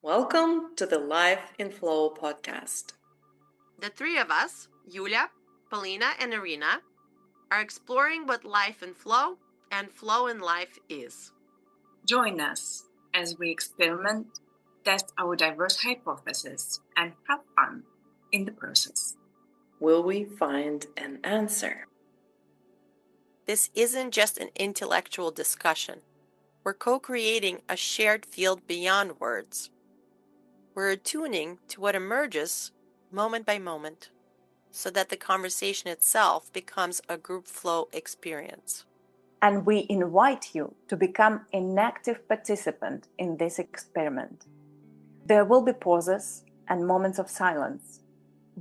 Welcome to the Life in Flow podcast. The three of us, Yulia, Polina, and Irina, are exploring what life in flow and flow in life is. Join us as we experiment, test our diverse hypotheses, and have fun in the process. Will we find an answer? This isn't just an intellectual discussion. We're co-creating a shared field beyond words. We're attuning to what emerges moment by moment so that the conversation itself becomes a group flow experience. And we invite you to become an active participant in this experiment. There will be pauses and moments of silence.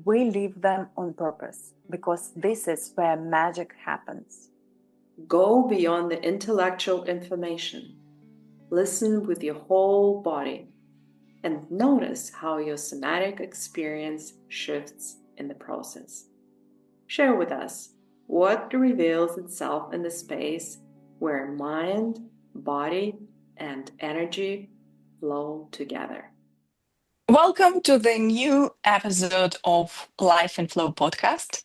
We leave them on purpose because this is where magic happens. Go beyond the intellectual information. Listen with your whole body and notice how your somatic experience shifts in the process. Share with us what reveals itself in the space where mind, body, and energy flow together. Welcome to the new episode of Life in Flow podcast.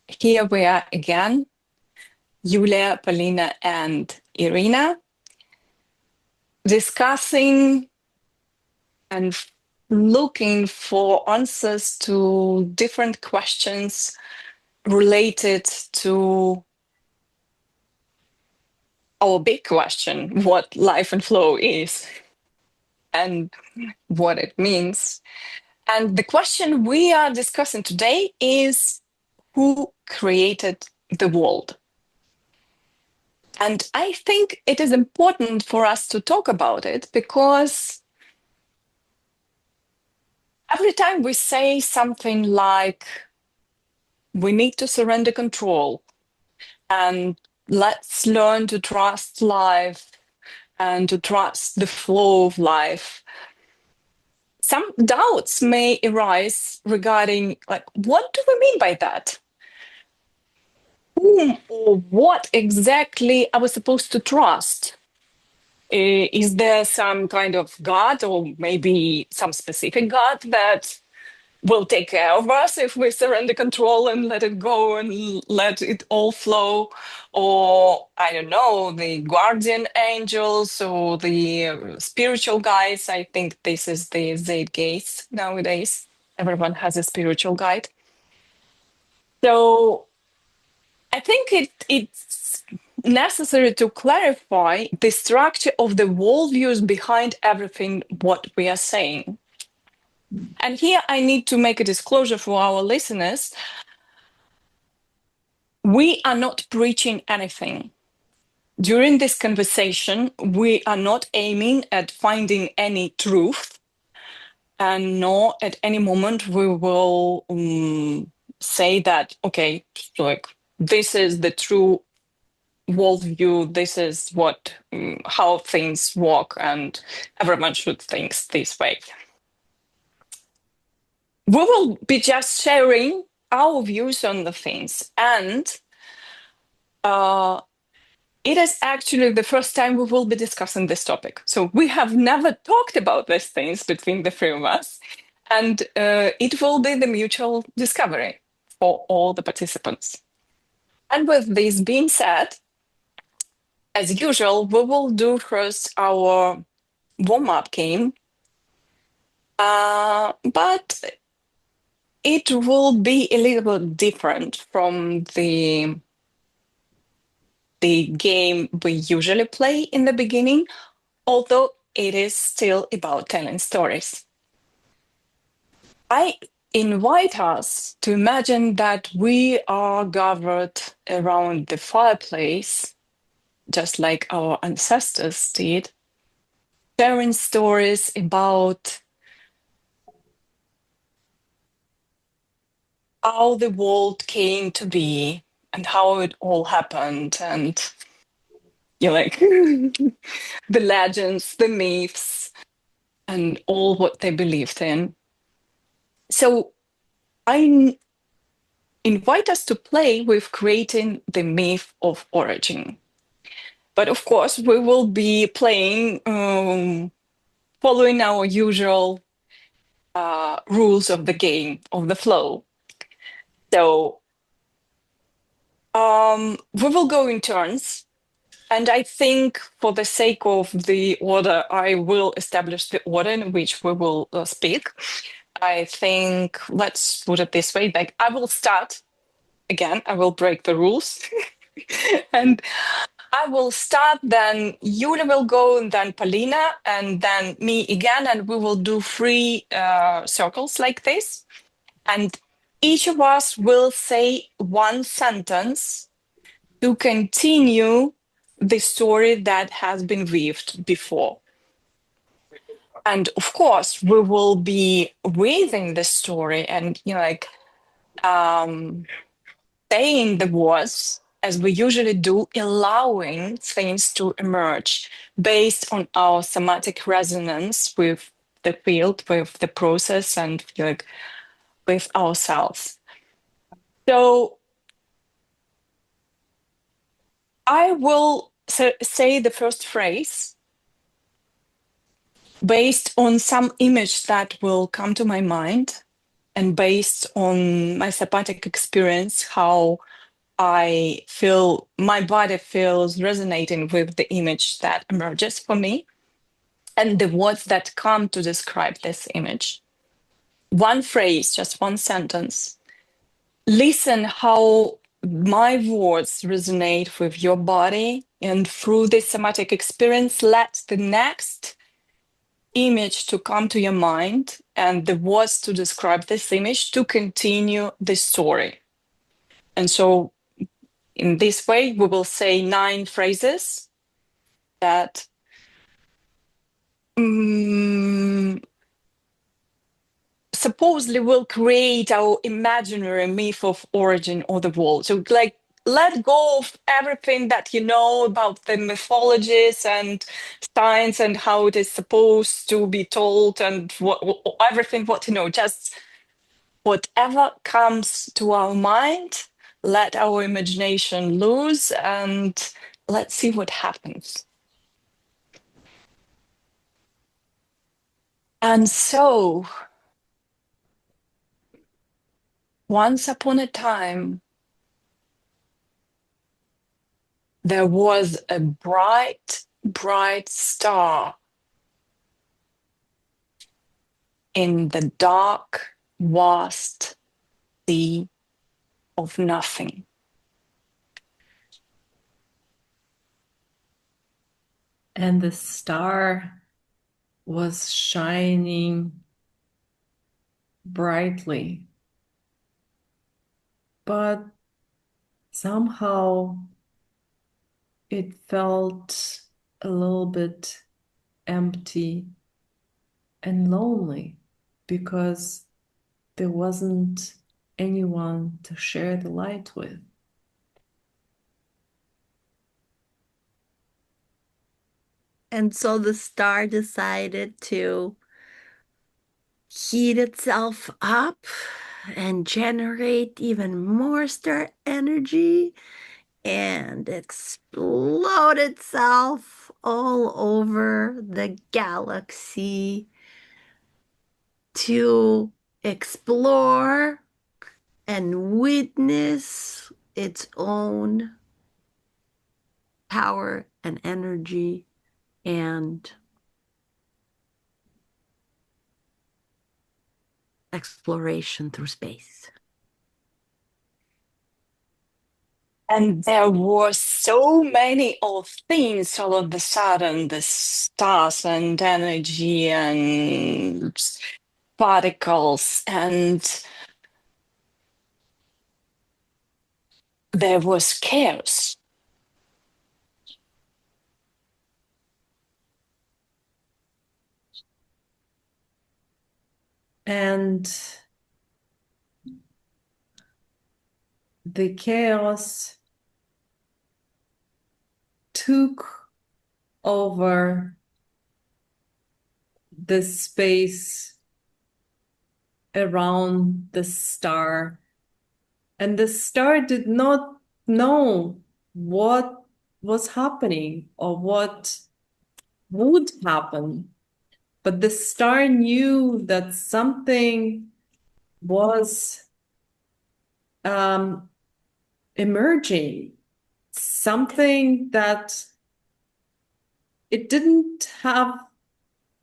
Here we are again, Yulia, Polina, and Irina, discussing and looking for answers to different questions related to our big question, what life and flow is and what it means. And the question we are discussing today is, who created the world? And I think it is important for us to talk about it because every time we say something like, we need to surrender control and let's learn to trust life and to trust the flow of life, some doubts may arise regarding, what do we mean by that? Whom or what exactly are we supposed to trust? Is there some kind of God or maybe some specific God that will take care of us if we surrender control and let it go and let it all flow? Or, I don't know, the guardian angels or the spiritual guides. I think this is the zeitgeist nowadays. Everyone has a spiritual guide. So I think it's necessary to clarify the structure of the worldviews behind everything what we are saying. And here I need to make a disclosure for our listeners. We are not preaching anything. During this conversation, we are not aiming at finding any truth, and nor at any moment we will say that, okay, this is the true worldview, this is what how things work, and everyone should think this way. We will be just sharing our views on the things, and it is actually the first time we will be discussing this topic. So we have never talked about these things between the three of us, and it will be the mutual discovery for all the participants. And with this being said, as usual, we will do first our warm-up game, but it will be a little bit different from the game we usually play in the beginning, although it is still about telling stories. I invite us to imagine that we are gathered around the fireplace, just like our ancestors did, sharing stories about how the world came to be and how it all happened, and the legends, the myths, and all what they believed in. So I invite us to play with creating the myth of origin. But of course, we will be playing following our usual rules of the game, of the flow. So we will go in turns. And I think for the sake of the order, I will establish the order in which we will speak. I think, let's put it this way, like I will start again, I will break the rules. And I will start, then Yulia will go, and then Polina, and then me again, and we will do 3 circles like this. And each of us will say one sentence to continue the story that has been weaved before. And of course, we will be weaving the story and, saying the words as we usually do, allowing things to emerge based on our somatic resonance with the field, with the process, and with ourselves. So I will say the first phrase based on some image that will come to my mind and based on my somatic experience, how I feel my body feels resonating with the image that emerges for me and the words that come to describe this image. One phrase, just one sentence. Listen how my words resonate with your body, and through this somatic experience, let the next image to come to your mind and the words to describe this image to continue the story. And so in this way, we will say 9 phrases that supposedly will create our imaginary myth of origin of the world. So let go of everything that you know about the mythologies and science and how it is supposed to be told and everything what you know. Just whatever comes to our mind, let our imagination loose and let's see what happens. And so, once upon a time, there was a bright, bright star in the dark, vast sea of nothing. And the star was shining brightly, but somehow it felt a little bit empty and lonely because there wasn't anyone to share the light with. And so the star decided to heat itself up and generate even more star energy and explode itself all over the galaxy to explore and witness its own power and energy and exploration through space. And there were so many of things all of a sudden, the stars and energy and particles, and there was chaos. And the chaos took over the space around the star. And the star did not know what was happening or what would happen. but the star knew that something was emerging, something that it didn't have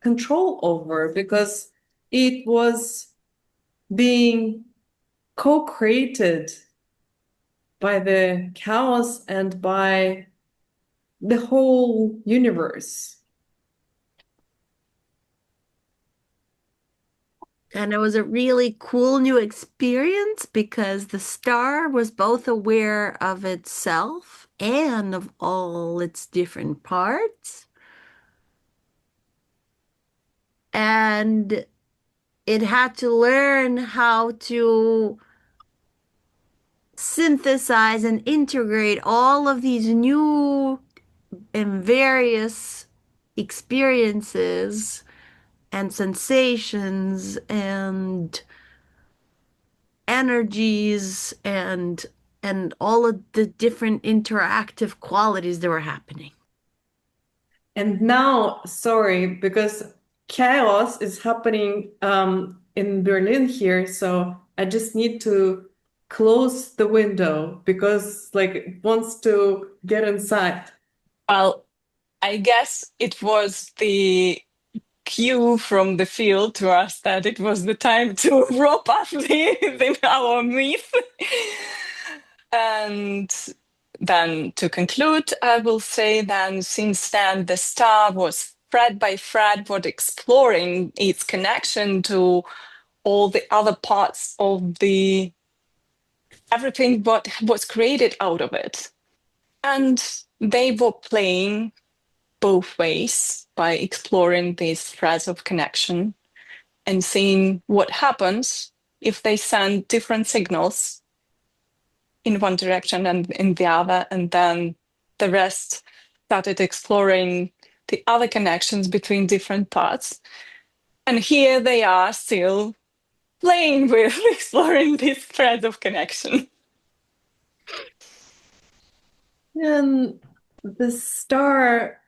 control over, because it was being co-created by the chaos and by the whole universe. And it was a really cool new experience because the star was both aware of itself and of all its different parts. And it had to learn how to synthesize and integrate all of these new and various experiences and sensations and energies and all of the different interactive qualities that were happening. And now, sorry, because chaos is happening in Berlin here, so I just need to close the window because like it wants to get inside. Well, I guess it was the cue from the field to us that it was the time to wrap up our myth. And then to conclude, I will say then since then the star was thread by thread was exploring its connection to all the other parts of the everything what was created out of it. And they were playing both ways by exploring these threads of connection and seeing what happens if they send different signals in one direction and in the other, and then the rest started exploring the other connections between different parts. And here they are still playing with exploring these threads of connection. And the star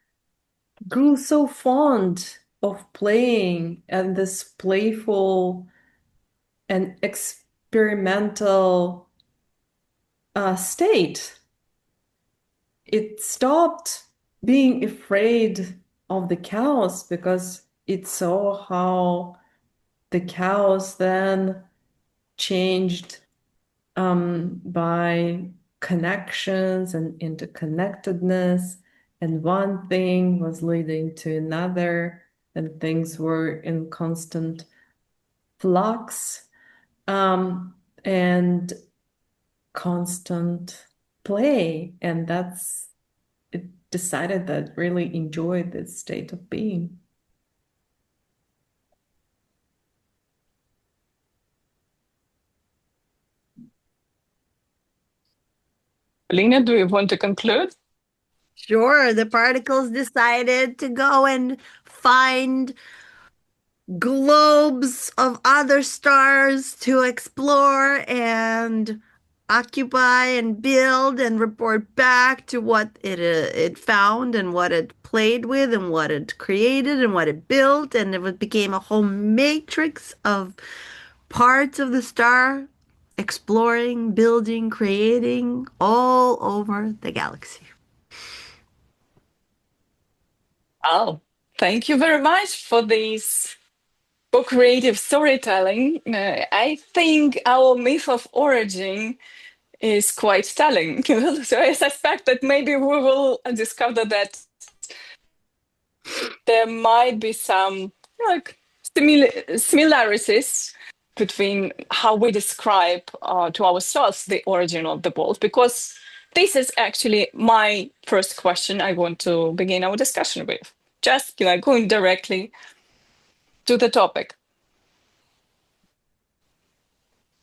grew so fond of playing and this playful and experimental state. It stopped being afraid of the chaos because it saw how the chaos then changed by connections and interconnectedness, and one thing was leading to another, and things were in constant flux and constant play, and that's it decided that really enjoyed this state of being. Lena, do you want to conclude? Sure, the particles decided to go and find globes of other stars to explore and occupy and build and report back to what it found and what it played with and what it created and what it built, and it became a whole matrix of parts of the star exploring, building, creating all over the galaxy. Oh, thank you very much for this co-creative storytelling. I think our myth of origin is quite telling. So I suspect that maybe we will discover that there might be some like similarities between how we describe to ourselves the origin of the world, because this is actually my first question I want to begin our discussion with. Just going directly to the topic.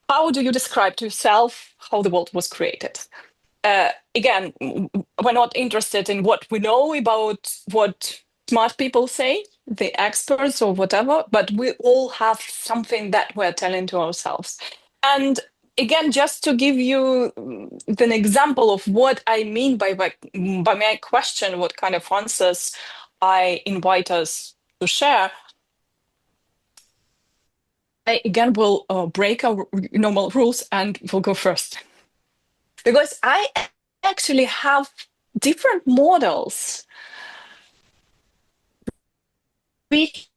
How do you describe to yourself how the world was created? Again, we're not interested in what we know about what smart people say, the experts or whatever, but we all have something that we're telling to ourselves. And again, just to give you an example of what I mean by my question, what kind of answers I invite us to share, I again will break our normal rules and will go first. Because I actually have different models which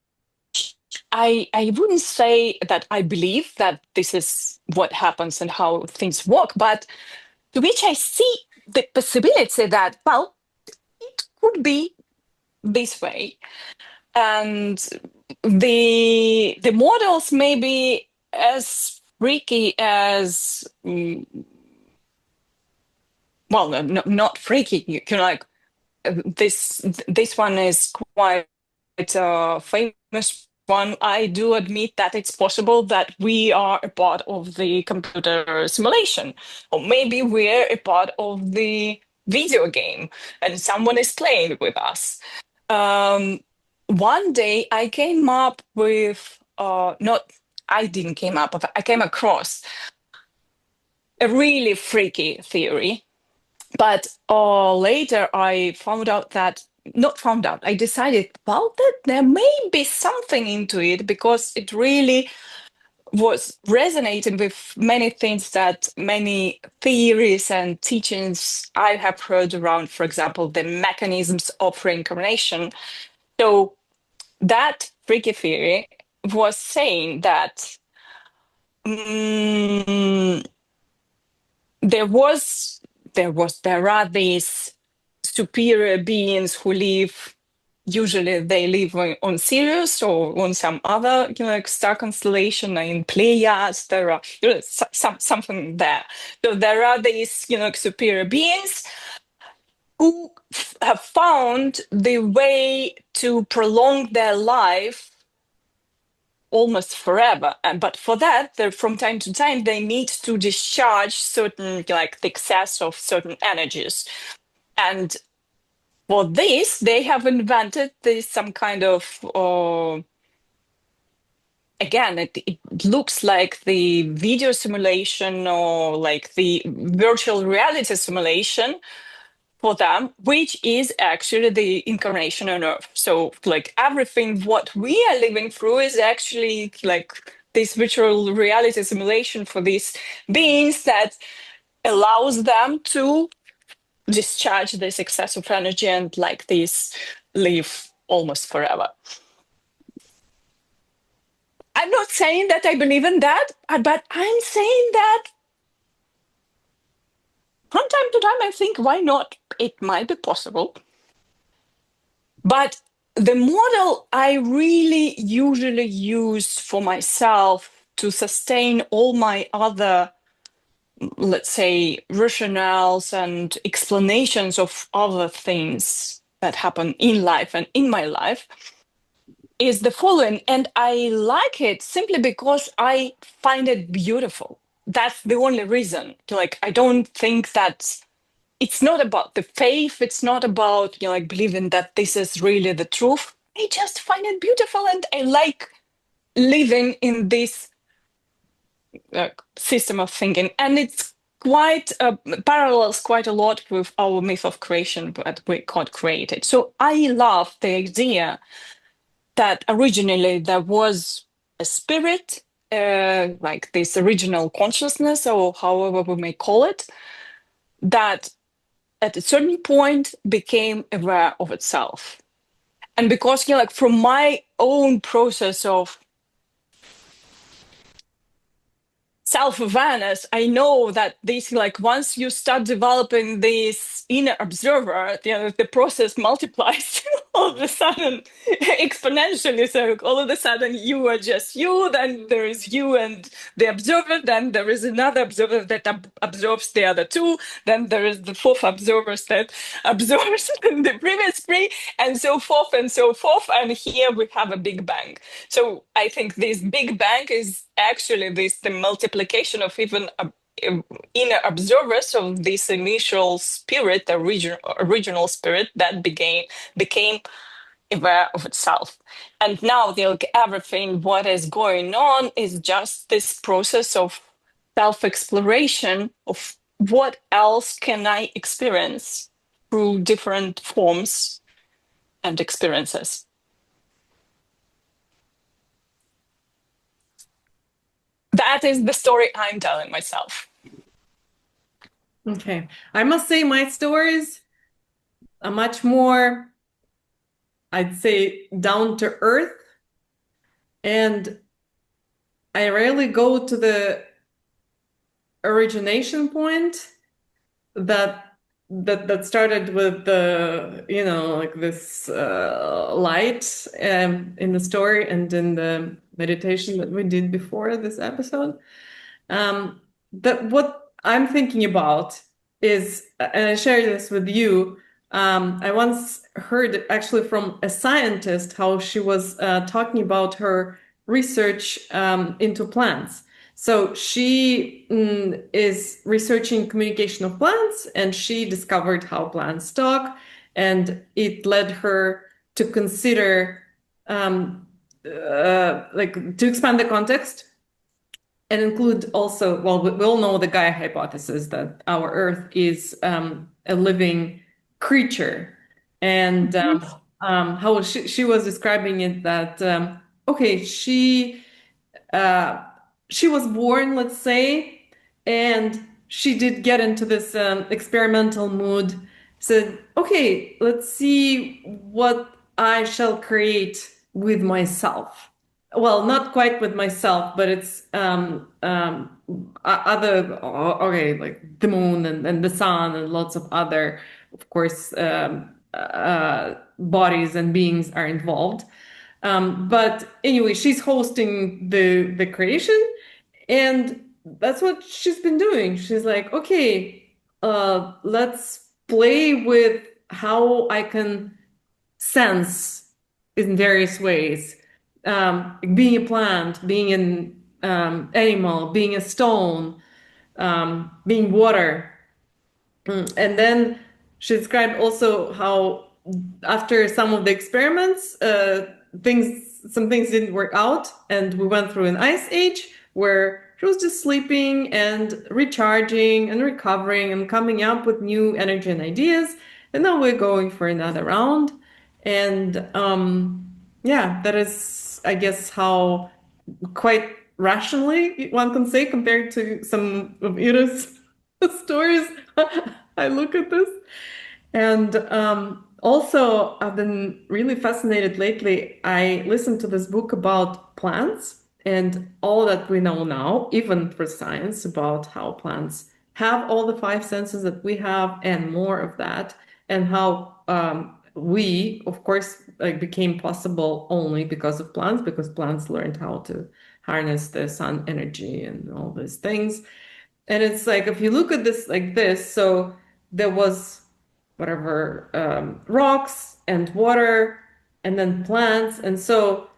I wouldn't say that I believe that this is what happens and how things work, but to which I see the possibility that, well, it could be this way. And the models may be as freaky as, well, no, not freaky. You know, like this one is quite a famous one. I do admit that it's possible that we are a part of the computer simulation, or maybe we're a part of the video game and someone is playing with us. One day I came up with, not, I didn't came up with, I came across a really freaky theory. But later I found out that, not found out, I decided, well, that there may be something into it, because it really was resonating with many things, that many theories and teachings I have heard around, for example, the mechanisms of reincarnation. So that freaky theory was saying that there are these superior beings who live. Usually, they live on Sirius or on some other, like star constellation. In Pleiades, there are, something there. So there are these, superior beings who have found the way to prolong their life almost forever. But for that, from time to time, they need to discharge certain, like the excess of certain energies. And for this, they have invented some kind of, again, it looks like the video simulation or like the virtual reality simulation for them, which is actually the incarnation on Earth. So like everything what we are living through is actually like this virtual reality simulation for these beings that allows them to discharge this excess of energy and like this live almost forever. I'm not saying that I believe in that, but I'm saying that from time to time I think, why not? It might be possible. But the model I really usually use for myself to sustain all my other, let's say, rationales and explanations of other things that happen in life and in my life is the following. And I like it simply because I find it beautiful. That's the only reason. Like, I don't think that it's not about the faith. It's not about, like believing that this is really the truth. I just find it beautiful, and I like living in this system of thinking. And it's quite parallels quite a lot with our myth of creation that we can't create it. So I love the idea that originally there was a spirit, like this original consciousness, or however we may call it, that at a certain point became aware of itself. And because, like from my own process of self-awareness, I know that this, like once you start developing this inner observer, the process multiplies all of a sudden exponentially. So all of a sudden you are just you, then there is you and the observer, then there is another observer that absorbs the other two, then there is the fourth observer that absorbs the previous three, and so forth and so forth. And here we have a big bang. So I think this big bang is actually the multiplication of even inner observers of this initial spirit, the original spirit that became aware of itself. And now everything what is going on is just this process of self-exploration of what else can I experience through different forms and experiences. that is the story I'm telling myself. Okay. I must say my stories are much more, I'd say, down to earth. And I rarely go to the origination point that started with the, like this light in the story and in the meditation that we did before this episode. That what I'm thinking about is, and I share this with you, I once heard actually from a scientist how she was talking about her research into plants. So she is researching communication of plants, and she discovered how plants talk, and it led her to consider, like, to expand the context and include also, well, we all know the Gaia hypothesis that our Earth is a living creature, and how she was describing it that okay, she was born, let's say, and she did get into this experimental mood. Said, okay, let's see what I shall create with myself. Well, not quite with myself, but it's other, okay, like the moon and the sun and lots of other, of course, bodies and beings are involved. But anyway, she's hosting the creation, and that's what she's been doing. She's like, okay, let's play with how I can sense in various ways. Being a plant, being an animal, being a stone, being water. And then she described also how after some of the experiments, some things didn't work out, and we went through an ice age where she was just sleeping and recharging and recovering and coming up with new energy and ideas. And now we're going for another round. And yeah, that is, I guess, how quite rationally one can say compared to some of Ira's stories. I look at this. And also, I've been really fascinated lately. I listened to this book about plants and all that we know now, even for science, about how plants have all the five senses that we have and more of that, and how we, of course, like became possible only because of plants, because plants learned how to harness the sun energy and all these things. And it's like, if you look at this like this, so there was whatever, rocks and water and then plants. And so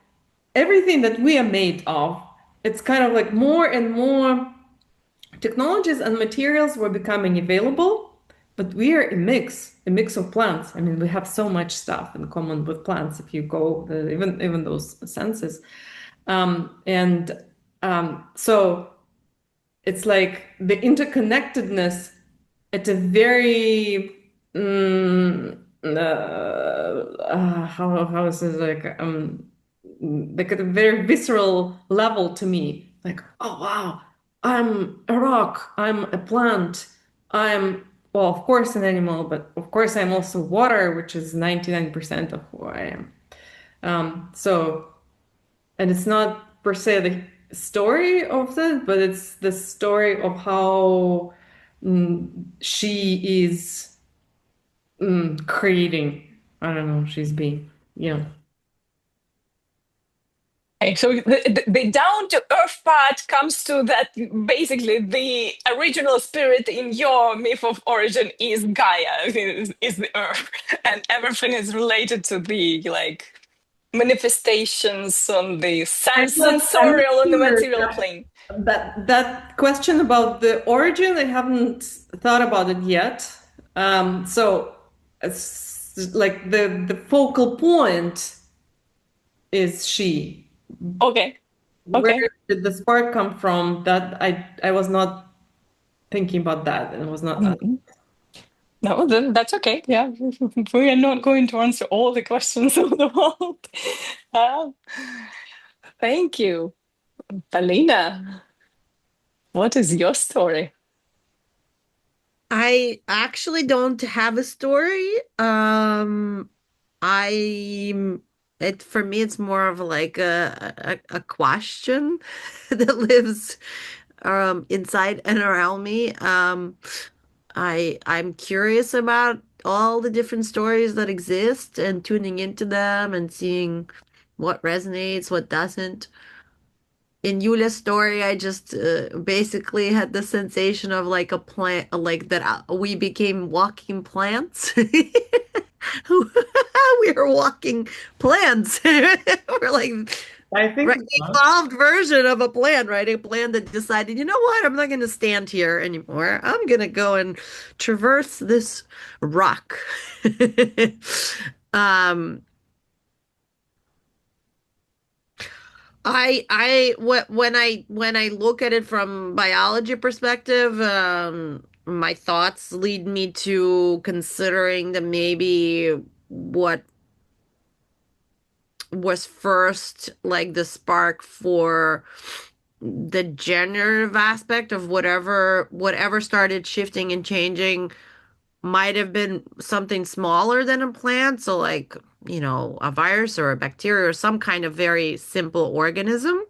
everything that we are made of, it's kind of like more and more technologies and materials were becoming available, but we are a mix of plants. I mean, we have so much stuff in common with plants if you go, even those senses. So it's like the interconnectedness at a very how is it, like at a very visceral level to me, like, oh wow, I'm a rock, I'm a plant, I'm, well, of course an animal, but of course I'm also water, which is 99% of who I am. So, and it's not per se the story of that, but it's the story of how she is creating. I don't know, she's being, yeah. Okay, so the down to earth part comes to that basically the original spirit in your myth of origin is Gaia, is the earth, and everything is related to the like manifestations on the sensorial on the material plane. That question about the origin, I haven't thought about it yet. So it's like the focal point is she. Okay. Where did the spark come from? That I was not thinking about that, and it was not. No, then that's okay. Yeah, we are not going to answer all the questions of the world. Thank you, Palina. What is your story? I actually don't have a story. I it for me it's more of like a question that lives inside and around me. I'm curious about all the different stories that exist and tuning into them and seeing what resonates, what doesn't. In Yulia's story, I just basically had the sensation of like a plant, like that we became walking plants. We are walking plants. We're like, I think right, we the are. evolved version of a plant, right? A plant that decided, you know what, I'm not going to stand here anymore. I'm going to go and traverse this rock. Um, when I look at it from biology perspective, my thoughts lead me to considering that maybe what was first like the spark for the generative aspect of whatever started shifting and changing might have been something smaller than a plant, so like, a virus or a bacteria or some kind of very simple organism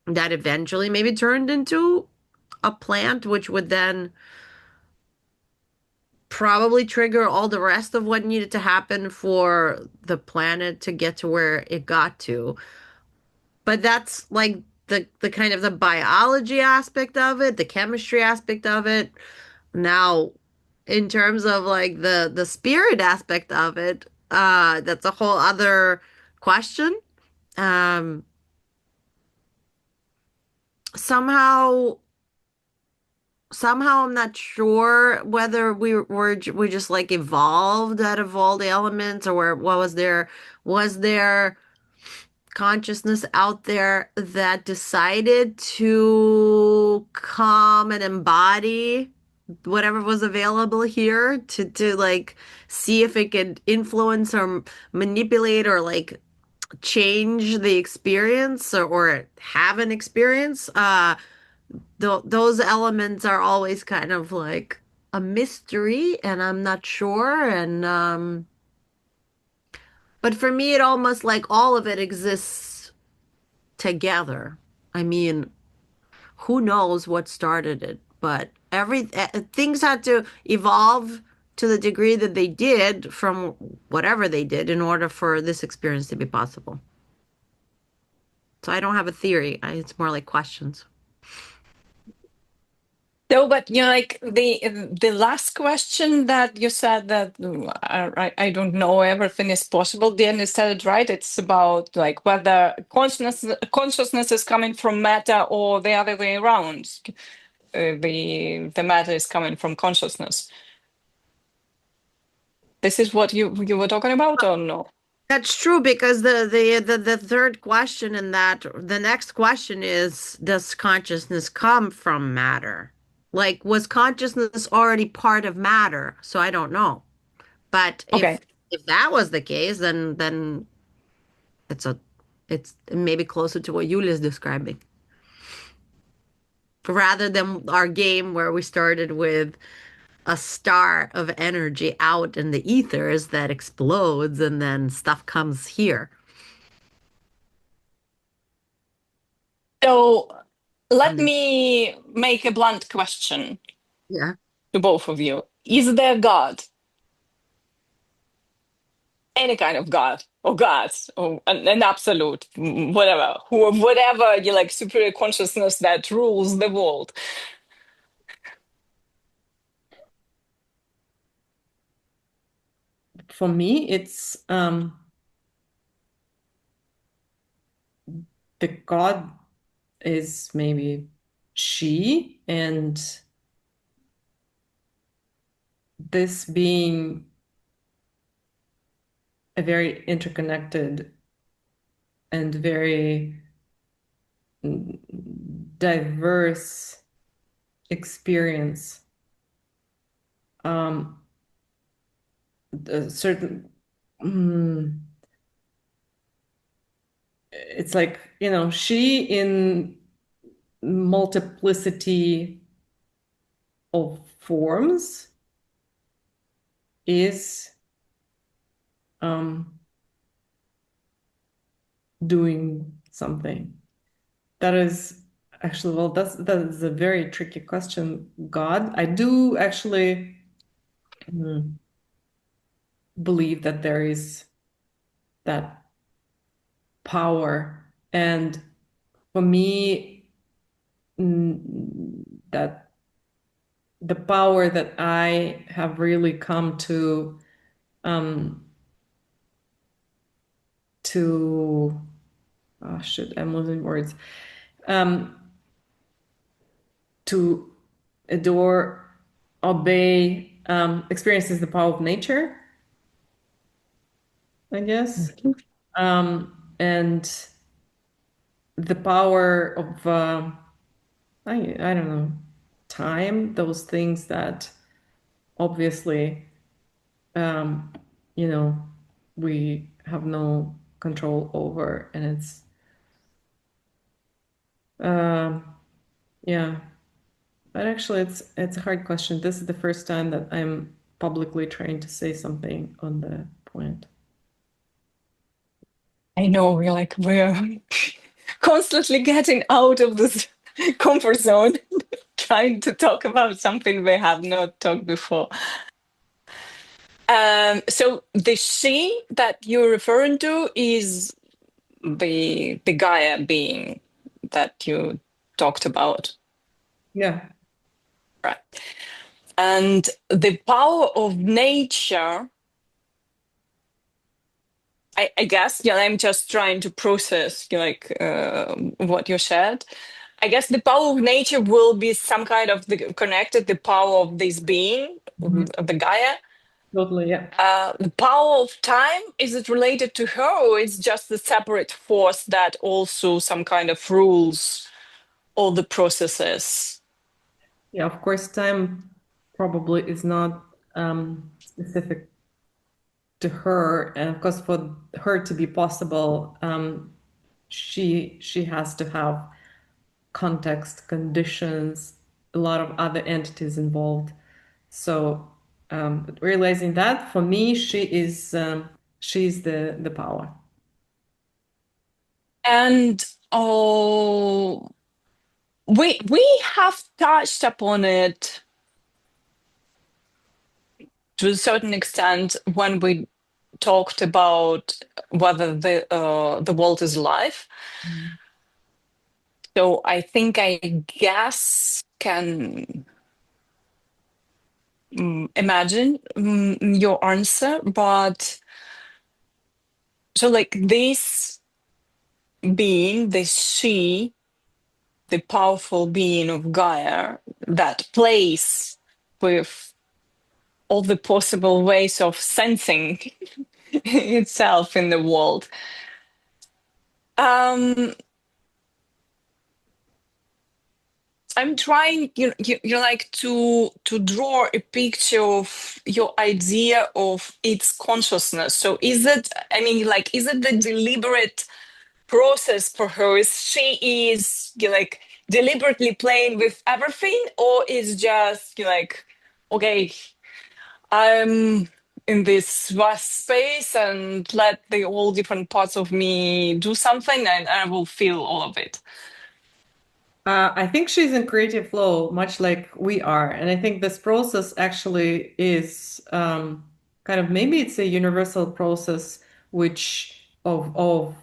that eventually maybe turned into a plant, which would then probably trigger all the rest of what needed to happen for the planet to get to where it got to. But that's like the kind of the biology aspect of it, the chemistry aspect of it. Now, in terms of like the spirit aspect of it, that's a whole other question. Um, somehow somehow I'm not sure whether we just like evolved out of all the elements, or what was there consciousness out there that decided to come and embody whatever was available here to like see if it could influence or manipulate or like change the experience, or have an experience. Those elements are always kind of like a mystery, and I'm not sure. And but for me, it almost like all of it exists together. I mean, who knows what started it, but things had to evolve to the degree that they did from whatever they did in order for this experience to be possible. So I don't have a theory. It's more like questions. So, but like the last question that you said that I don't know everything is possible. Then you said it right. It's about like whether consciousness is coming from matter or the other way around. The matter is coming from consciousness. This is what you were talking about, or no? That's true, because the third question in that, the next question is, does consciousness come from matter? Like, was consciousness already part of matter? So I don't know. But Okay. if that was the case, then it's a it's maybe closer to what Yulia is describing. Rather than our game where we started with a star of energy out in the ethers that explodes and then stuff comes here. So let And the, me make a blunt question yeah. to both of you. Is there God? Any kind of God or gods or an absolute, whatever, whatever you like, superior consciousness that rules the world? For me, it's the God is maybe she, and this being a very interconnected and very diverse experience. A certain, it's like, she in multiplicity of forms is doing something. That is actually, well, that is a very tricky question, God. I do actually believe that there is that power. And for me, that the power that I have really come to oh shit, I'm losing words. To adore, obey, experiences the power of nature, I guess. And the power of I don't know, time, those things that obviously you know, we have no control over, and it's yeah. But actually it's a hard question. This is the first time that I'm publicly trying to say something on the point. I know we're constantly getting out of this comfort zone, trying to talk about something we have not talked before. So the she that you're referring to is the Gaia being that you talked about. Yeah. Right. And the power of nature, I guess, I'm just trying to process what you said. I guess the power of nature will be some kind of the power of this being, the Gaia. Totally, yeah. The power of time, is it related to her, or it's just the separate force that also some kind of rules all the processes? Yeah, of course, time probably is not specific to her, and of course, for her to be possible, she has to have context, conditions, a lot of other entities involved. So realizing that, for me, she's the power. And we have touched upon it to a certain extent when we talked about whether the world is alive. So I think I guess can imagine your answer, but so like this being, this she, the powerful being of Gaia that plays with all the possible ways of sensing itself in the world. I'm trying, like to draw a picture of your idea of its consciousness. So is it? I mean, like, is it the deliberate process for her? Is she like deliberately playing with everything, or is just like, okay, I'm in this vast space and let the all different parts of me do something, and I will feel all of it. I think she's in creative flow, much like we are. And I think this process actually is kind of, maybe it's a universal process which of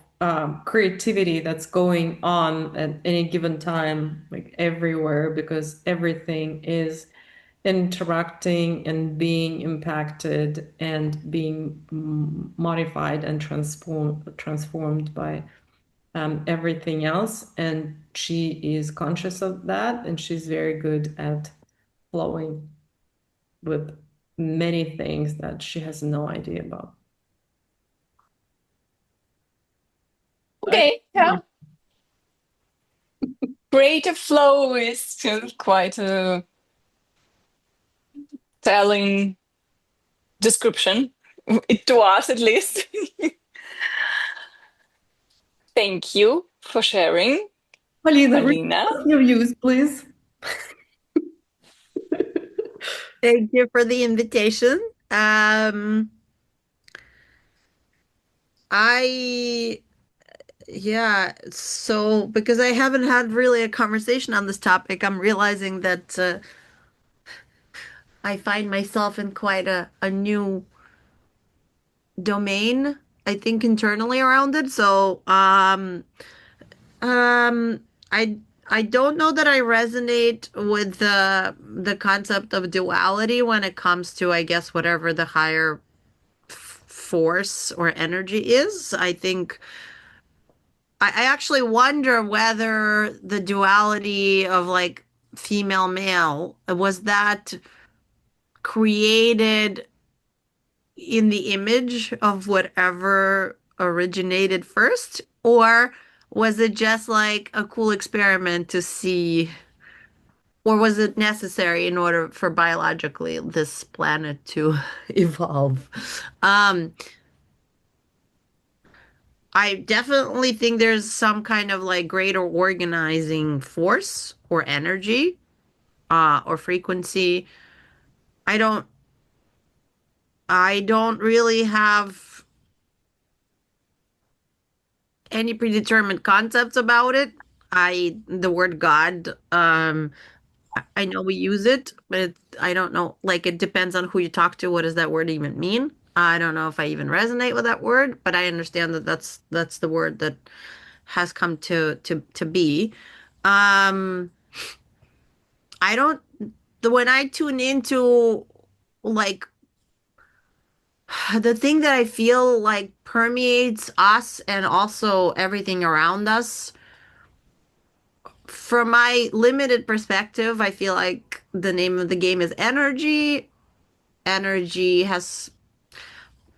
creativity that's going on at any given time, like everywhere, because everything is interacting and being impacted and being modified and transformed by everything else. And she is conscious of that, and she's very good at flowing with many things that she has no idea about. Okay, yeah. Creative flow is still quite a telling description, to us at least. Thank you for sharing. Polina, Polina. your views, please. Thank you for the invitation. So because I haven't had really a conversation on this topic, I'm realizing that I find myself in quite a new domain, I think, internally around it. So, um, I I don't know that I resonate with the concept of duality when it comes to, I guess, whatever the higher force or energy is. I think I actually wonder whether the duality of like female male was that created in the image of whatever originated first, or was it just like a cool experiment to see, or was it necessary in order for biologically this planet to evolve? I definitely think there's some kind of like greater organizing force or energy, or frequency. I don't I don't really have any predetermined concepts about it. The word God, I know we use it, but I don't know, like it depends on who you talk to. What does that word even mean? I don't know if I even resonate with that word, but I understand that that's the word that has come to be. Um, I don't, when I tune into like the thing that I feel like permeates us and also everything around us, from my limited perspective, I feel like the name of the game is energy. Energy has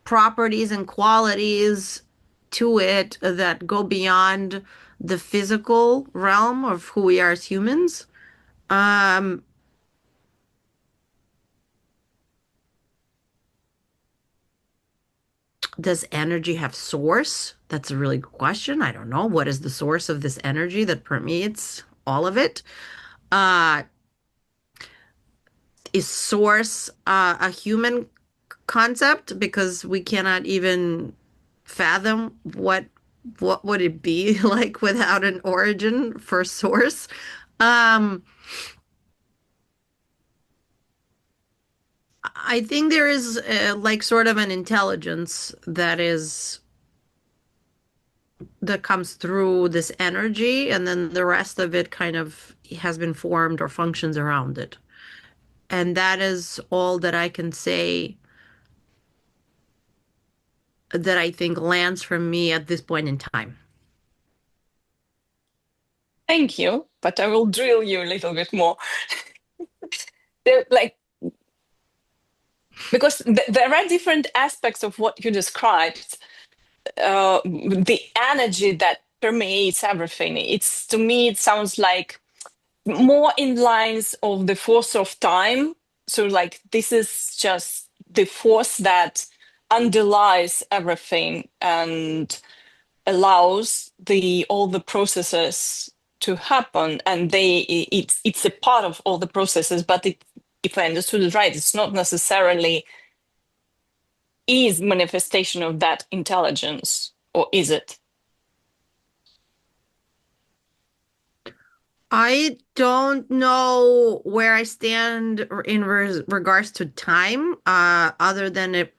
properties and qualities to it that go beyond the physical realm of who we are as humans. Um, does energy have source? That's a really good question. I don't know. What is the source of this energy that permeates all of it? Uh, is source a human concept? Because we cannot even fathom what would it be like without an origin for source. Um, I think there is like sort of an intelligence that comes through this energy, and then the rest of it kind of has been formed or functions around it. And that is all that I can say that I think lands from me at this point in time. Thank you, but I will drill you a little bit more. Like, because there are different aspects of what you described. The energy that permeates everything. It's, to me, it sounds like more in lines of the force of time. So like this is just the force that underlies everything and allows all the processes to happen, and it's a part of all the processes, but if I understood it right, it's not necessarily is manifestation of that intelligence, or is it? I don't know where I stand in regards to time, other than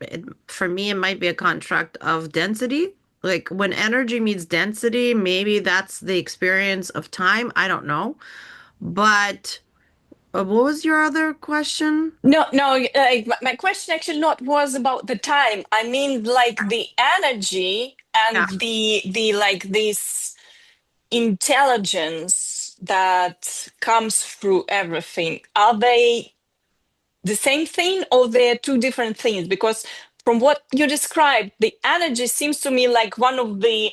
for me, it might be a construct of density. Like when energy meets density, maybe that's the experience of time. I don't know. But what was your other question? No, like my question actually not was about the time. I mean, like the energy Yeah. and the like this intelligence that comes through everything. Are they the same thing, or they're two different things? Because from what you described, the energy seems to me like one of the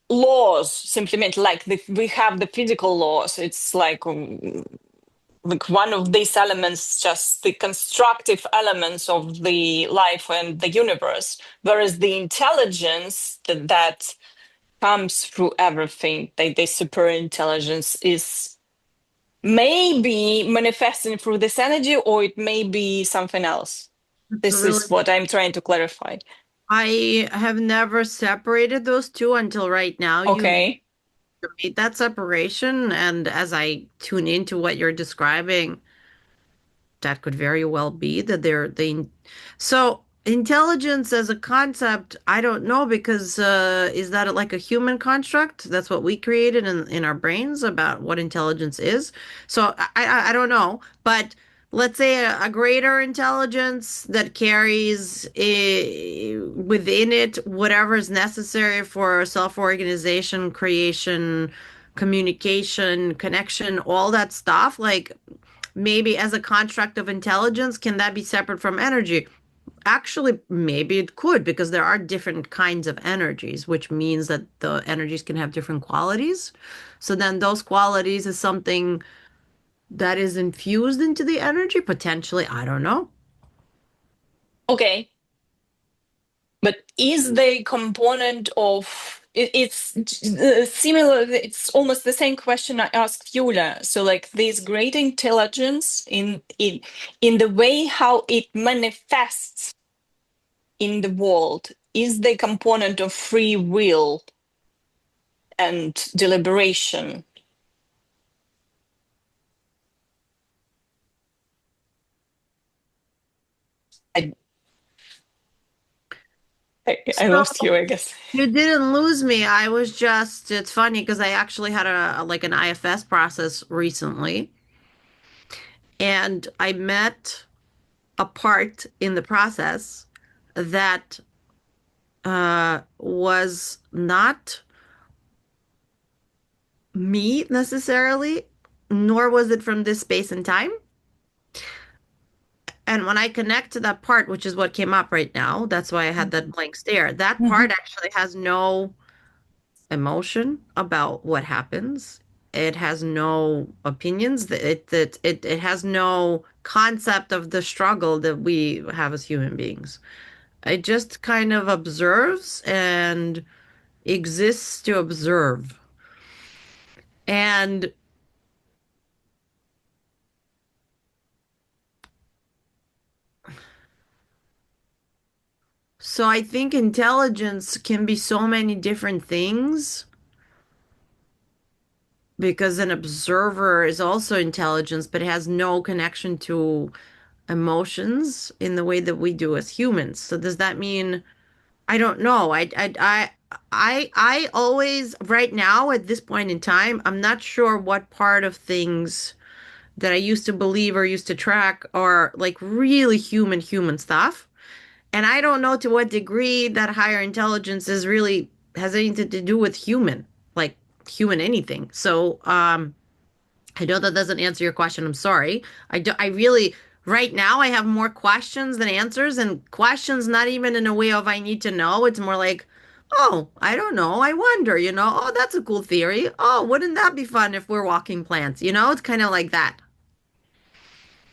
laws, simply meant like we have the physical laws. It's like one of these elements, just the constructive elements of the life and the universe, whereas the intelligence that comes through everything, that the super intelligence is maybe manifesting through this energy, or it may be something else. This is what I'm trying to clarify. I have never separated those two until right now. Okay. You made that separation, and as I tune into what you're describing, that could very well be that so intelligence as a concept, I don't know, because is that like a human construct? That's what we created in our brains about what intelligence is. So I don't know, but let's say a greater intelligence that carries within it whatever is necessary for self-organization, creation, communication, connection, all that stuff, like maybe as a construct of intelligence, can that be separate from energy? Actually, maybe it could, because there are different kinds of energies, which means that the energies can have different qualities. So then those qualities is something that is infused into the energy, potentially. I don't know. Okay. But is the component of it's similar, it's almost the same question I asked Yulia. So like this great intelligence in the way how it manifests in the world, is the component of free will and deliberation? I lost you, I guess. You didn't lose me. I was just, it's funny because I actually had like an IFS process recently, and I met a part in the process that was not me necessarily, nor was it from this space and time. And when I connect to that part, which is what came up right now, that's why I had that blank stare. That part actually has no emotion about what happens. It has no opinions. It has no concept of the struggle that we have as human beings. It just kind of observes and exists to observe. And so I think intelligence can be so many different things, because an observer is also intelligence, but it has no connection to emotions in the way that we do as humans. So does that mean, I don't know. I always, right now at this point in time, I'm not sure what part of things that I used to believe or used to track are like really human stuff. And I don't know to what degree that higher intelligence is really has anything to do with human, like human anything. So, I know that doesn't answer your question. I'm sorry. I really, right now, I have more questions than answers, and questions not even in a way of I need to know. It's more like, oh, I don't know. I wonder, oh, that's a cool theory. Oh, wouldn't that be fun if we're walking plants? It's kind of like that.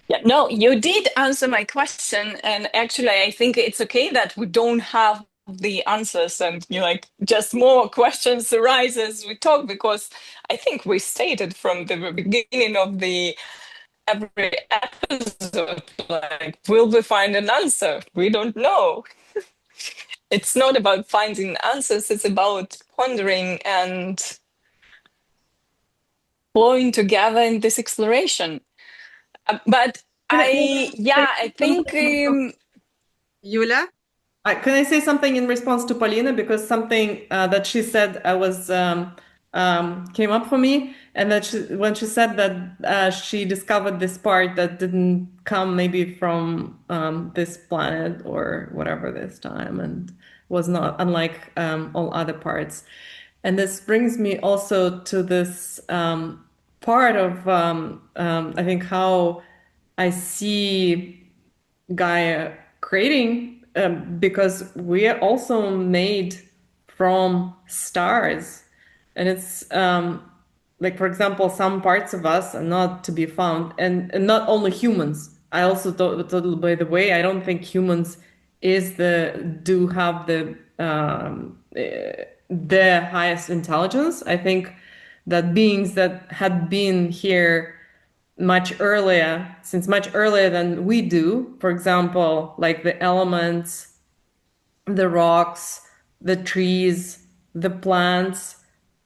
Yeah, no, you did answer my question, and actually, I think it's okay that we don't have the answers, and like just more questions arise as we talk, because I think we stated from the beginning of the every episode, like, will we find an answer? We don't know. It's not about finding answers; it's about pondering and flowing together in this exploration. But I think. Yulia? Can I say something in response to Paulina? Because something that she said was came up for me, and that when she said that she discovered this part that didn't come maybe from this planet or whatever this time, and was not unlike all other parts. And this brings me also to this part of I think how I see Gaia creating, because we are also made from stars. And it's like, for example, some parts of us are not to be found, and not only humans. I also thought, by the way, I don't think humans do have the highest intelligence. I think that beings that had been here much earlier, since much earlier than we do, for example, like the elements, the rocks, the trees, the plants,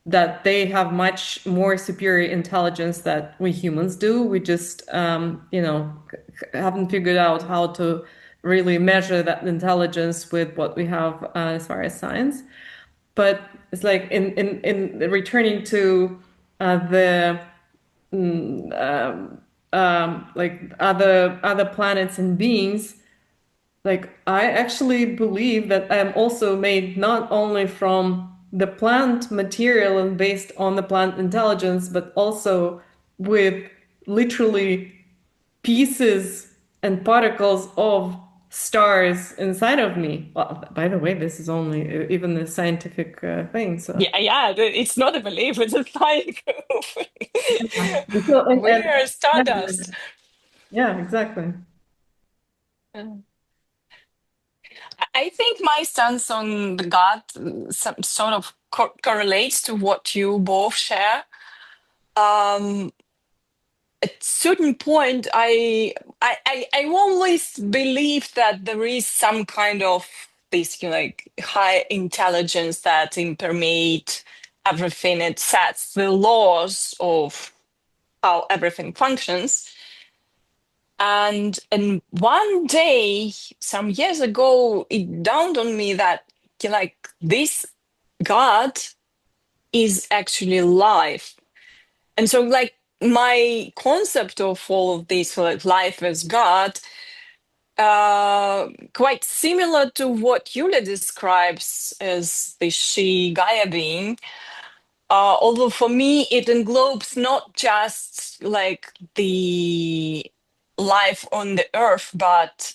that they have much more superior intelligence that we humans do. We just, haven't figured out how to really measure that intelligence with what we have as far as science. But it's like in returning to the like other planets and beings, like I actually believe that I am also made not only from the plant material and based on the plant intelligence, but also with literally pieces and particles of stars inside of me. Well, by the way, this is only even a scientific thing. So Yeah, it's not a belief, it's a like So, we're Stardust. yeah, exactly. I think my stance on the God some sort of correlates to what you both share. At certain point, I always believe that there is some kind of this like high intelligence that impermeate everything. It sets the laws of how everything functions. And one day, some years ago, it dawned on me that like this God is actually life. And so like my concept of all of this, like life as God, quite similar to what Yulia describes as the she Gaia being. Although for me, it englobes not just like the life on the earth, but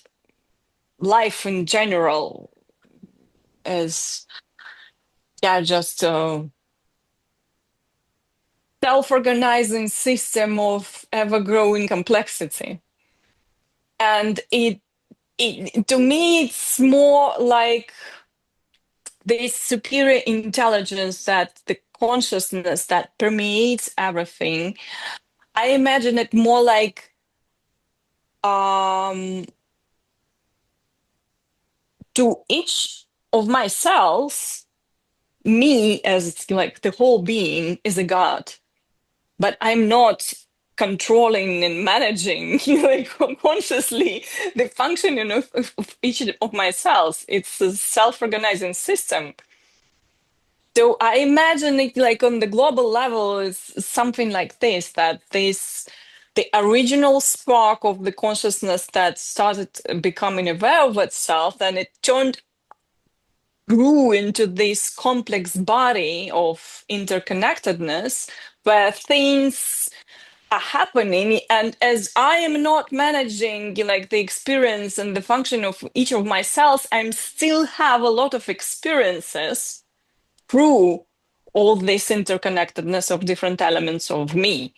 life in general as, yeah, just a self-organizing system of ever-growing complexity. And it to me, it's more like this superior intelligence, that the consciousness that permeates everything. I imagine it more like to each of my cells, me as like the whole being is a god, but I'm not controlling and managing like consciously the functioning of each of my cells. It's a self-organizing system. So I imagine it like on the global level is something like this, that the original spark of the consciousness that started becoming aware of itself, and it grew into this complex body of interconnectedness where things are happening. And as I am not managing like the experience and the function of each of my cells, I still have a lot of experiences through all this interconnectedness of different elements of me.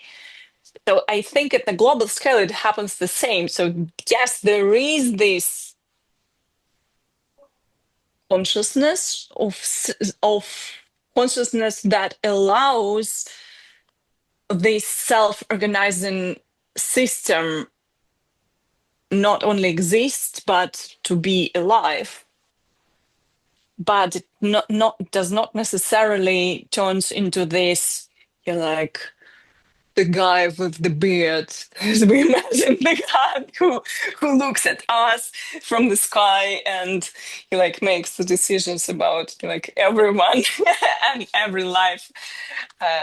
So I think at the global scale, it happens the same. So yes, there is this consciousness of consciousness that allows this self-organizing system not only exist but to be alive. But it does not necessarily turns into this, like the guy with the beard, as we imagine the God who looks at us from the sky and he like makes the decisions about like everyone and every life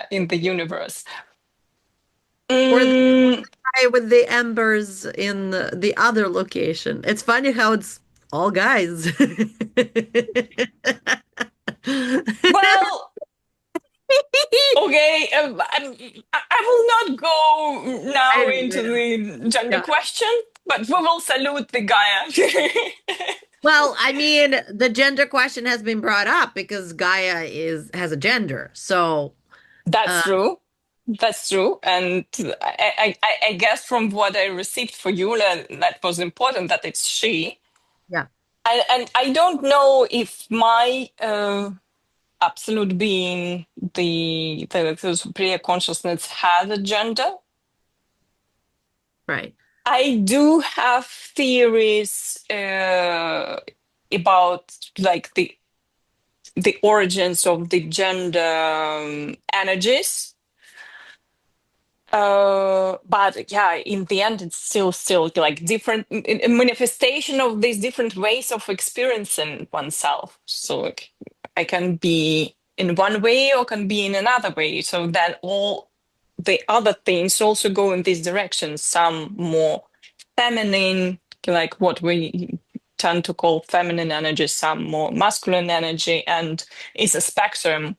in the universe. Or the guy with the embers in the other location. It's funny how it's all guys. Well, okay, I will not go now into the gender question, but we will salute the Gaia. Well, I mean, the gender question has been brought up because Gaia has a gender. So That's true. That's true. And I guess from what I received for Yula, that was important that it's she. yeah. And I don't know if my absolute being, the superior consciousness has a gender. Right. I do have theories about like the origins of the gender energies. But yeah, in the end, it's still like different a manifestation of these different ways of experiencing oneself. So like, I can be in one way or can be in another way. So then all the other things also go in this direction. Some more feminine, like what we tend to call feminine energy, some more masculine energy, and it's a spectrum,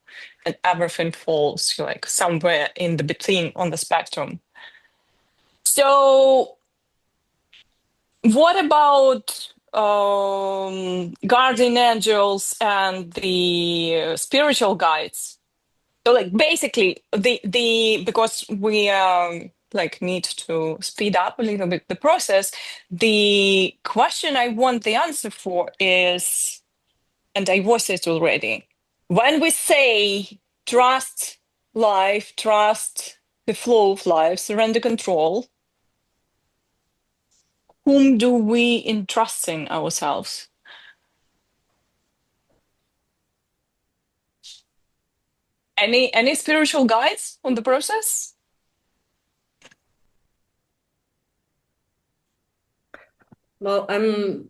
and everything falls like somewhere in the between on the spectrum. So what about guardian angels and the spiritual guides? So like basically the because we like need to speed up a little bit the process, the question I want the answer for is, and I voiced it already, when we say trust life, trust the flow of life, surrender control, whom do we entrust in ourselves? Any spiritual guides on the process? Well, I'm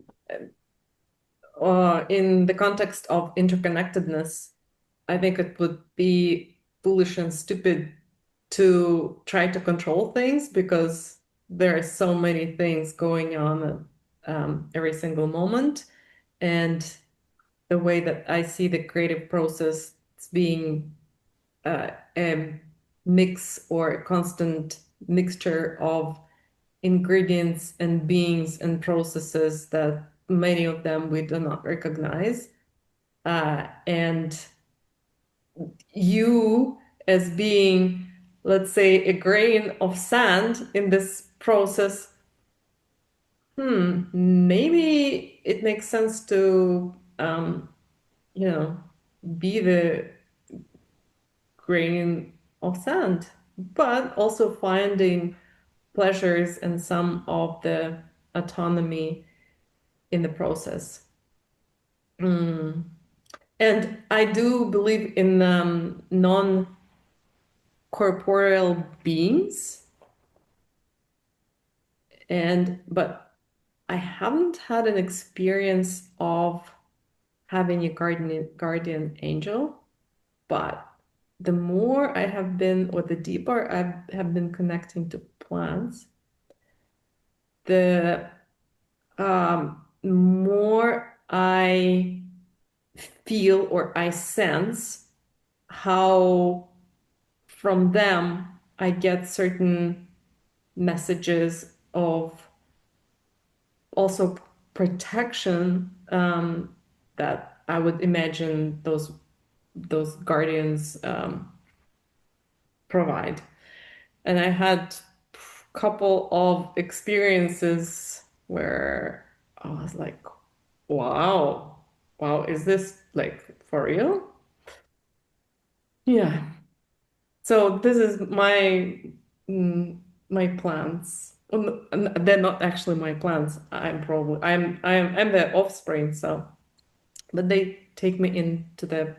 in the context of interconnectedness, I think it would be foolish and stupid to try to control things because there are so many things going on every single moment. And the way that I see the creative process as being a mix or a constant mixture of ingredients and beings and processes that many of them we do not recognize. And you as being, let's say, a grain of sand in this process, maybe it makes sense to, be the grain of sand, but also finding pleasures and some of the autonomy in the process. And I do believe in non-corporeal beings, but I haven't had an experience of having a guardian angel. But the more I have been, or the deeper I have been connecting to plants, the more I feel or I sense how from them I get certain messages of also protection that I would imagine those guardians provide. And I had a couple of experiences where I was like, wow, is this like for real? Yeah. So this is my plans. They're not actually my plans. I'm the offspring, so but they take me into the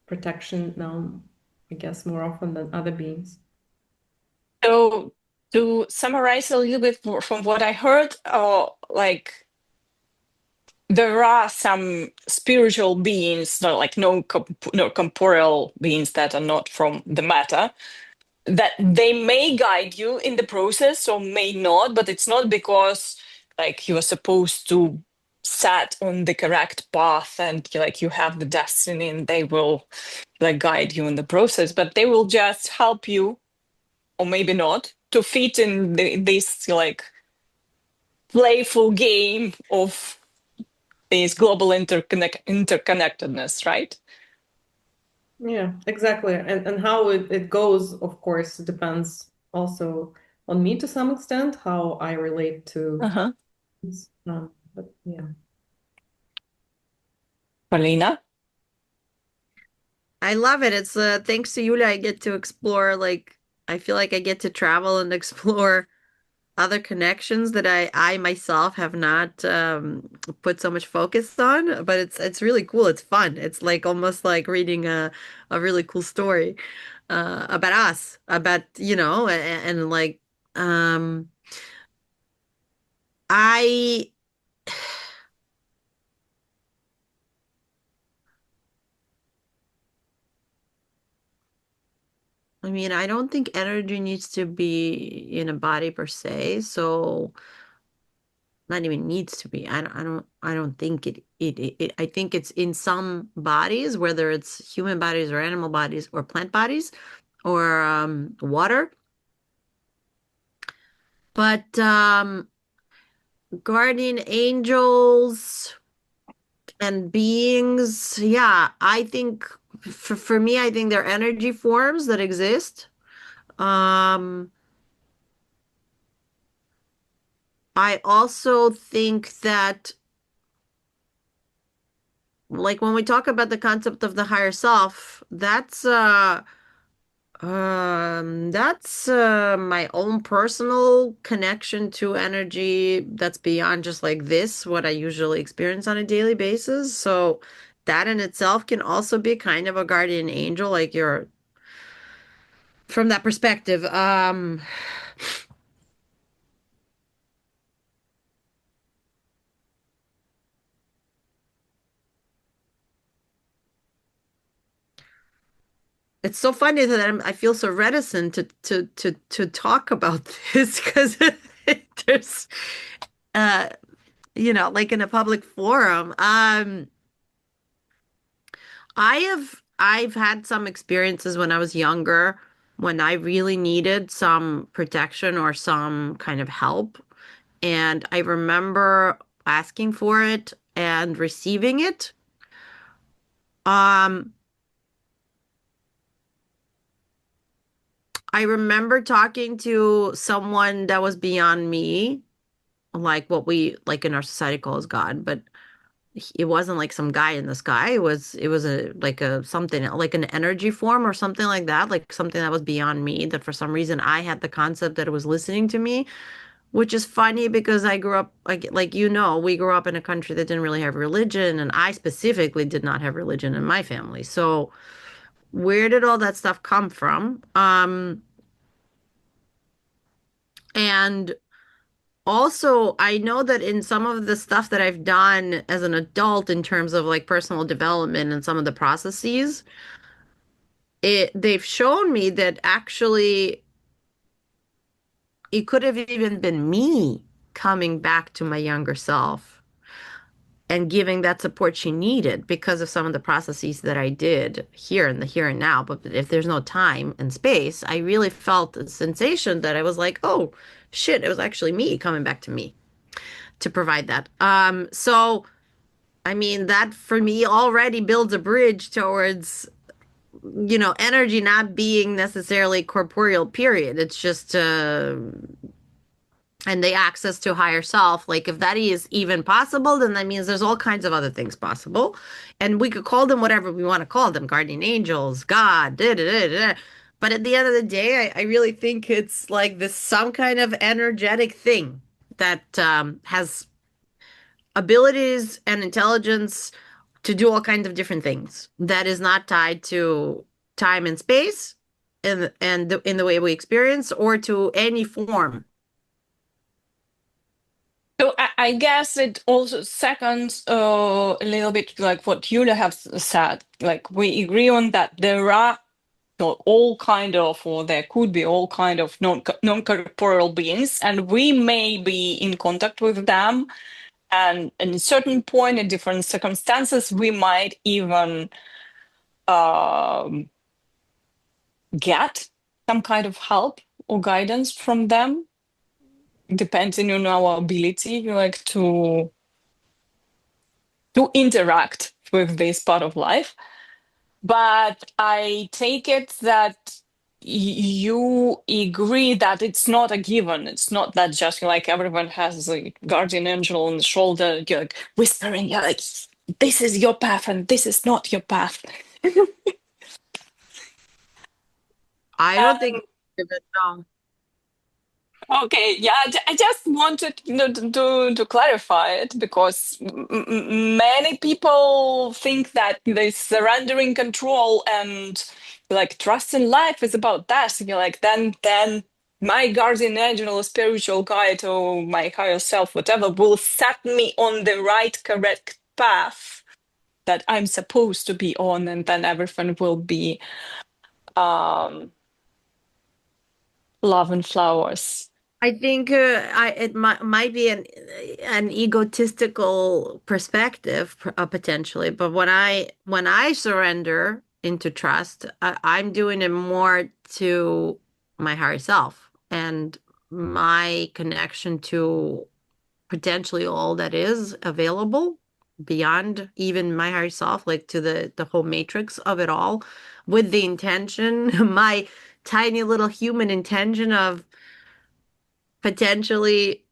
protection now, I guess, more often than other beings. So to summarize a little bit more from what I heard, like there are some spiritual beings, not like no corporeal beings that are not from the matter, that they may guide you in the process or may not, but it's not because like you are supposed to set on the correct path and like you have the destiny and they will like guide you in the process, but they will just help you, or maybe not, to fit in this like playful game of this global interconnectedness, right? Yeah, exactly. And how it goes, of course, depends also on me to some extent, how I relate to this. But yeah. Paulina? I love it. It's thanks to Yulia, I get to explore, like, I feel like I get to travel and explore other connections that I myself have not put so much focus on, but it's really cool. It's fun. It's like almost like reading a really cool story about us, about, and like um I I mean, I don't think energy needs to be in a body per se, so not even needs to be. I don't think I think it's in some bodies, whether it's human bodies or animal bodies or plant bodies or water. But guardian angels and beings, yeah, I think for me, I think they're energy forms that exist. Um, I also think that, like, when we talk about the concept of the higher self, that's my own personal connection to energy that's beyond just like this, what I usually experience on a daily basis. So that in itself can also be kind of a guardian angel, like you're from that perspective. It's so funny that I feel so reticent to talk about this because there's uh like in a public forum. I've had some experiences when I was younger when I really needed some protection or some kind of help. And I remember asking for it and receiving it. Um, I remember talking to someone that was beyond me, like what we like in our society calls God, but it wasn't like some guy in the sky. It was a like a something like an energy form or something like that, like something that was beyond me that for some reason I had the concept that it was listening to me, which is funny because I grew up like we grew up in a country that didn't really have religion, and I specifically did not have religion in my family. So where did all that stuff come from? And also, I know that in some of the stuff that I've done as an adult in terms of like personal development and some of the processes, they've shown me that actually it could have even been me coming back to my younger self and giving that support she needed because of some of the processes that I did here in the here and now. But if there's no time and space, I really felt a sensation that I was like, oh shit, it was actually me coming back to me to provide that. So I mean, that for me already builds a bridge towards, energy not being necessarily corporeal, period. It's just, and the access to higher self. Like, if that is even possible, then that means there's all kinds of other things possible. And we could call them whatever we want to call them, guardian angels, God, da, da, da, da. But at the end of the day, I really think it's like this some kind of energetic thing that has abilities and intelligence to do all kinds of different things that is not tied to time and space in the way we experience or to any form. So I guess it also seconds a little bit like what Yulia has said. Like we agree on that there are all kind of, or there could be all kind of non-corporeal beings, and we may be in contact with them. And at a certain point, in different circumstances, we might even get some kind of help or guidance from them, depending on our ability, like to interact with this part of life. But I take it that you agree that it's not a given. It's not that just like everyone has a guardian angel on the shoulder, you're like whispering, you're like, this is your path and this is not your path. I don't think no. Okay, yeah, I just wanted to clarify it because many people think that this surrendering control and like trust in life is about that. You're like, then my guardian angel or spiritual guide or my higher self, whatever, will set me on the right, correct path that I'm supposed to be on, and then everything will be love and flowers. I think it might be an egotistical perspective potentially, but when I surrender into trust, I'm doing it more to my higher self and my connection to potentially all that is available beyond even my higher self, like to the whole matrix of it all, with the intention, my tiny little human intention of potentially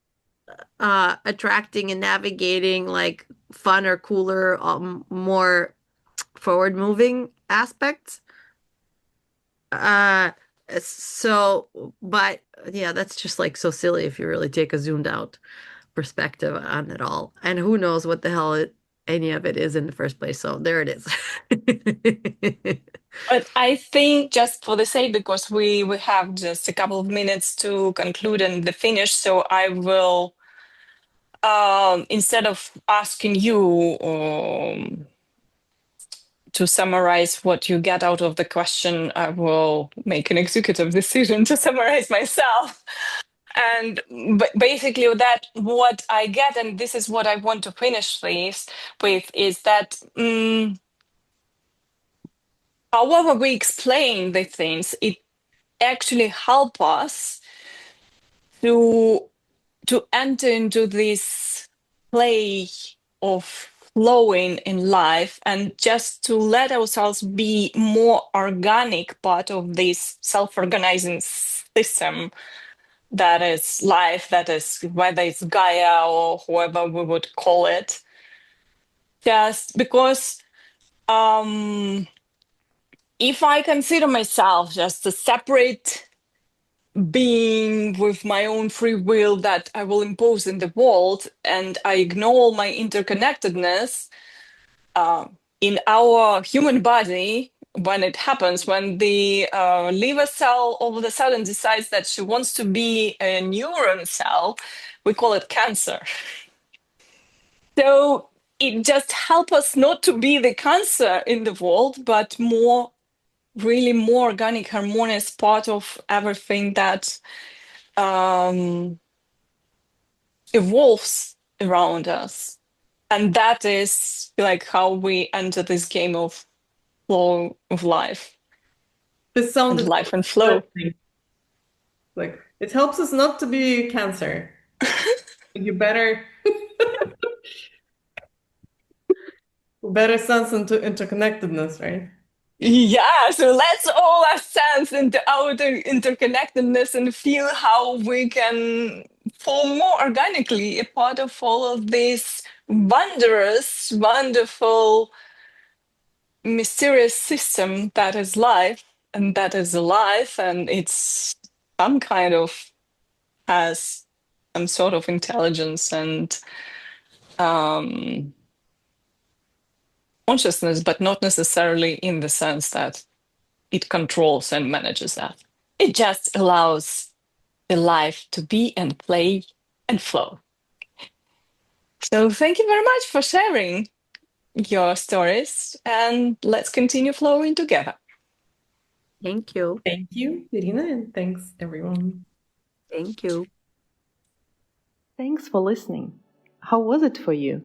attracting and navigating like fun or cooler, more forward moving aspects. Uh, so, but yeah, that's just like so silly if you really take a zoomed out perspective on it all. And who knows what the hell any of it is in the first place. So there it is. But I think just for the sake, because we have just a couple of minutes to conclude and the finish, so I will, instead of asking you to summarize what you get out of the question, I will make an executive decision to summarize myself. And basically that what I get, and this is what I want to finish with is that however we explain the things, it actually help us to enter into this play of flowing in life and just to let ourselves be more organic part of this self-organizing system that is life, that is whether it's Gaia or whoever we would call it. Just because if I consider myself just a separate being with my own free will that I will impose in the world, and I ignore my interconnectedness in our human body, when it happens, when the liver cell all of a sudden decides that she wants to be a neuron cell, we call it cancer. So it just helps us not to be the cancer in the world, but really more organic, harmonious part of everything that evolves around us. And that is like how we enter this game of flow of life. This sounded and life and flow. Like it helps us not to be cancer. You better better sense into interconnectedness, right? Yeah, so let's all sense into our interconnectedness and feel how we can form more organically a part of all of this wondrous, wonderful, mysterious system that is life and that is alive, and it's some kind of has some sort of intelligence and consciousness, but not necessarily in the sense that it controls and manages that. It just allows the life to be and play and flow. So thank you very much for sharing your stories, and let's continue flowing together. Thank you. Thank you, Irina, and thanks everyone. Thank you. Thanks for listening. How was it for you?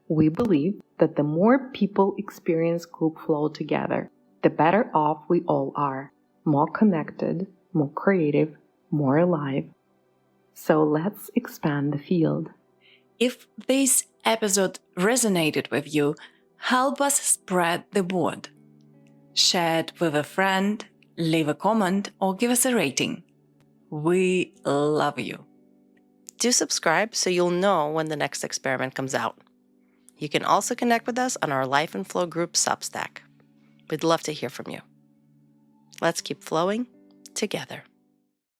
We believe that the more people experience group flow together, the better off we all are. More connected, more creative, more alive. So let's expand the field. If this episode resonated with you, help us spread the word. Share it with a friend, leave a comment, or give us a rating. We love you. Do subscribe so you'll know when the next experiment comes out. You can also connect with us on our Life and Flow group Substack. We'd love to hear from you. Let's keep flowing together.